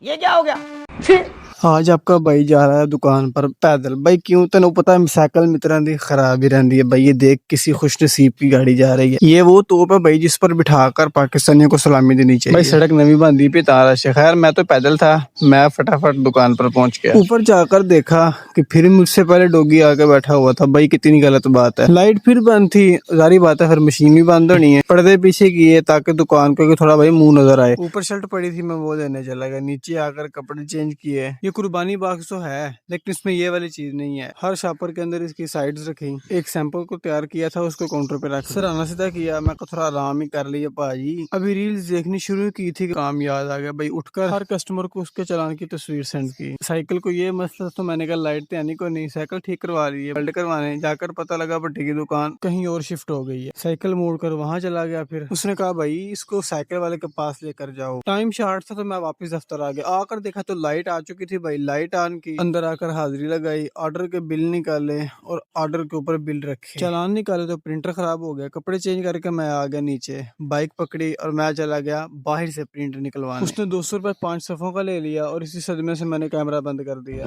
ये क्या हो गया? आज आपका भाई जा रहा है दुकान पर पैदल। भाई क्यों? तेन पता है साइकिल मित्रों की खराब ही रहती है। भाई ये देख किसी खुशनसीब की गाड़ी जा रही है। ये वो तोप है भाई जिस पर बिठाकर पाकिस्तानियों को सलामी देनी चाहिए। भाई सड़क नवी बांधी पे तारा से। खैर मैं तो पैदल था, मैं फटाफट दुकान पर पहुंच गया। ऊपर जाकर देखा कि फिर मुझसे पहले डॉगी आके बैठा हुआ था। भाई कितनी गलत बात है। लाइट फिर बंद थी, जारी बात है फिर मशीन भी बंद होनी है। पर्दे पीछे किए ताकि दुकान को थोड़ा भाई मुंह नजर आए। ऊपर शर्ट पड़ी थी, मैं वो लेने चला गया। नीचे आकर कपड़े चेंज किए। ये कुर्बानी बॉक्स तो है लेकिन इसमें ये वाली चीज नहीं है। हर शॉपर के अंदर इसकी साइड्स रखी। एक सैंपल को तैयार किया था, उसको काउंटर पे रख सर आना सीधा किया। मैं थोड़ा आराम ही कर लिया भाजी। अभी रील्स देखनी शुरू की थी, काम याद आ गया भाई। उठकर हर कस्टमर को उसके चलान की तस्वीर सेंड की। साइकिल को ये मसला तो मैंने कहा लाइट तो आनी को नहीं, साइकिल ठीक करवा रही है। बेल्ट करवाने जाकर पता लगा भट्टी की दुकान कहीं और शिफ्ट हो गई है। साइकिल मोड़कर वहां चला गया। फिर उसने कहा भाई इसको साइकिल वाले के पास लेकर जाओ। टाइम शॉर्ट था तो मैं वापस दफ्तर आ गया। आकर देखा तो लाइट आ चुकी थी भाई। लाइट ऑन की, अंदर आकर हाजिरी लगाई, ऑर्डर के बिल निकाले और ऑर्डर के ऊपर बिल रखे। चालान निकाले तो प्रिंटर खराब हो गया। कपड़े चेंज करके मैं आ गया नीचे, बाइक पकड़ी और मैं चला गया बाहर से प्रिंट निकलवाने। उसने 200 रुपए 5 सफों का ले लिया और इसी सदमे से मैंने कैमरा बंद कर दिया।